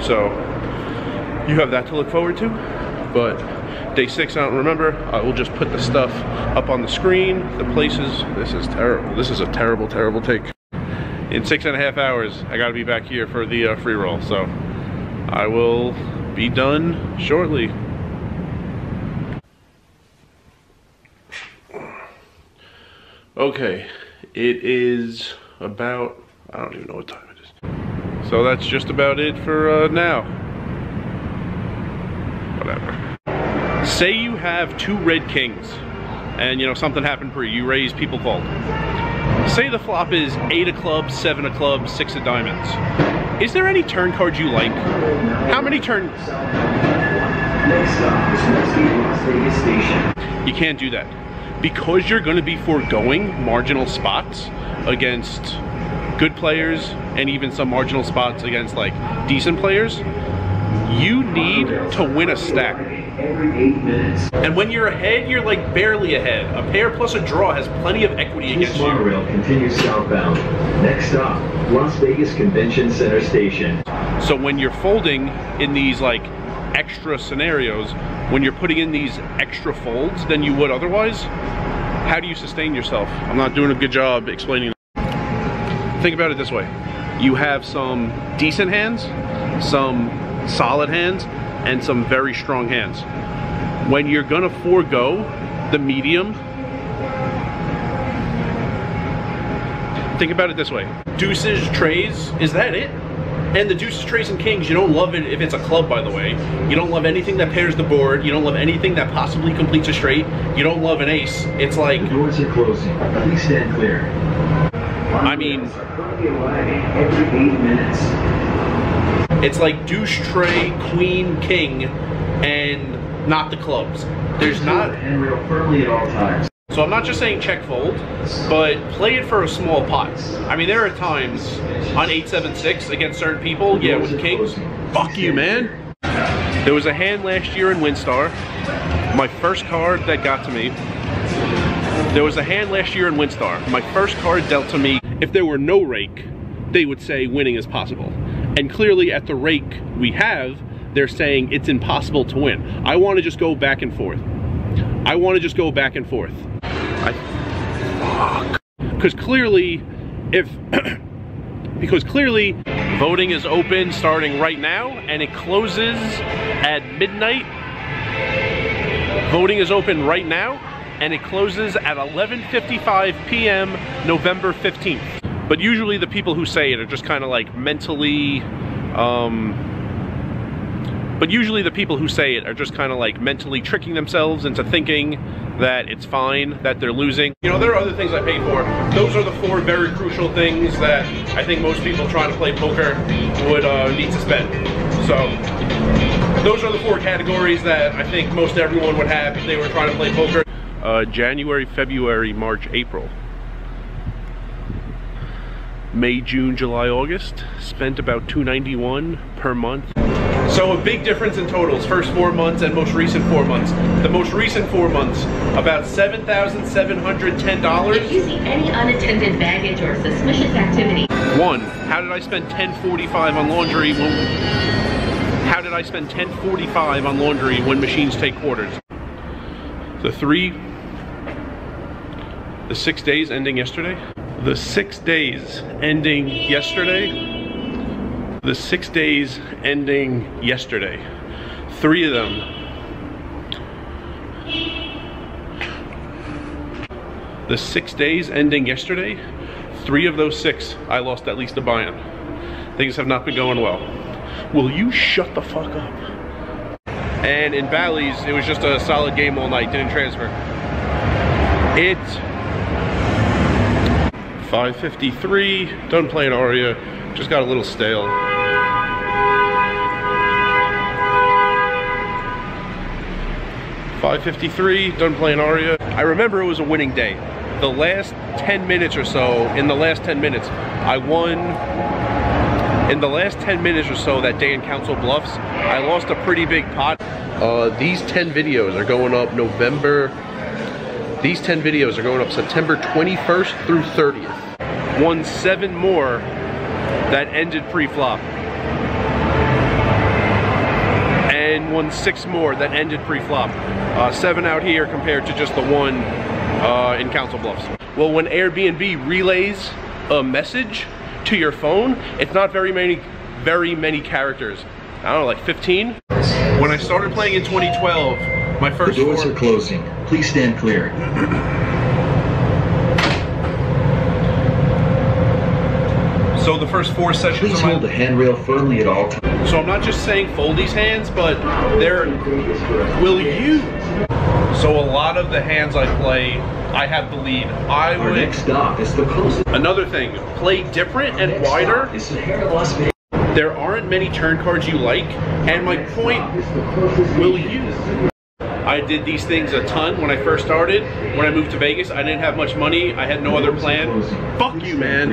So you have that to look forward to. But day 6, I don't remember. I will just put the stuff up on the screen, the places. This is terrible. This is a terrible, terrible take. In 6.5 hours, I gotta be back here for the free roll. So I will be done shortly. Okay, it is about, I don't even know what time it is. So that's just about it for now. Whatever. Say you have 2 red kings and you know something happened for you, you raise, people called. Say the flop is 8 of clubs, 7 of clubs, 6 of diamonds. Is there any turn cards you like? How many turn? You can't do that. Because you're going to be foregoing marginal spots against good players and even some marginal spots against like decent players, you need to win a stack. Every 8 minutes. And when you're ahead, you're like barely ahead. A pair plus a draw has plenty of equity against you. Monorail continues southbound. Next stop, Las Vegas Convention Center Station. So when you're folding in these like extra scenarios, when you're putting in these extra folds than you would otherwise, how do you sustain yourself? I'm not doing a good job explaining that. Think about it this way. You have some decent hands, some solid hands, and some very strong hands. When you're gonna forego the medium, think about it this way. Deuces, trays, is that it? And the deuces, trays, and kings, you don't love it if it's a club, by the way. You don't love anything that pairs the board. You don't love anything that possibly completes a straight. You don't love an ace. It's like... The doors are closing. Please stand clear. I mean... Every 8 minutes. It's like deuce, tray, queen, king, and not the clubs. There's not... Handrail firmly at all times. So I'm not just saying check fold, but play it for a small pot. I mean, there are times on 8-7-6 against certain people, yeah, with kings. Fuck you, man. There was a hand last year in Windstar. My first card that got to me. There was a hand last year in Windstar. My first card dealt to me. If there were no rake, they would say winning is possible. And clearly at the rake we have, they're saying it's impossible to win. I want to just go back and forth. I want to just go back and forth. Because clearly, because clearly, voting is open starting right now, and it closes at midnight. Voting is open right now, and it closes at 11:55 p.m. November 15th. But usually the people who say it are just kind of like mentally, tricking themselves into thinking that it's fine, that they're losing. You know, there are other things I pay for. Those are the 4 very crucial things that I think most people trying to play poker would need to spend. So, those are the 4 categories that I think most everyone would have if they were trying to play poker. January, February, March, April. May, June, July, August, spent about $291 per month. So a big difference in totals, first 4 months and most recent 4 months. The most recent 4 months, about $7,710. If you see any unattended baggage or suspicious activity. 1, how did I spend $10.45 on laundry when machines take quarters? The 6 days ending yesterday. The 6 days ending yesterday. The 6 days ending yesterday. 3 of them. The 6 days ending yesterday. 3 of those 6, I lost at least a buy-in. Things have not been going well. Will you shut the fuck up? And in Bally's, it was just a solid game all night, didn't transfer. It's 5:53, done playing Aria, just got a little stale. 5:53, done playing Aria. I remember it was a winning day. The last 10 minutes or so, in the last 10 minutes, I won. In the last 10 minutes or so that day in Council Bluffs, I lost a pretty big pot. These 10 videos are going up September 21st through 30th. Won 7 more that ended pre-flop. 6 more that ended pre-flop. 7 out here compared to just the 1 in Council Bluffs. Well, when Airbnb relays a message to your phone, it's not very many characters. I don't know, like 15? When I started playing in 2012, my first The doors are closing. Please stand clear. So the first 4 sessions Please hold the handrail firmly at all times. So I'm not just saying fold these hands, but they're will you. So a lot of the hands I play, I have the lead. Our next stop is the closest. Another thing, play different and wider. There aren't many turn cards you like, and my point, will you? I did these things a ton when I first started. When I moved to Vegas, I didn't have much money. I had no other plan. Fuck you, man.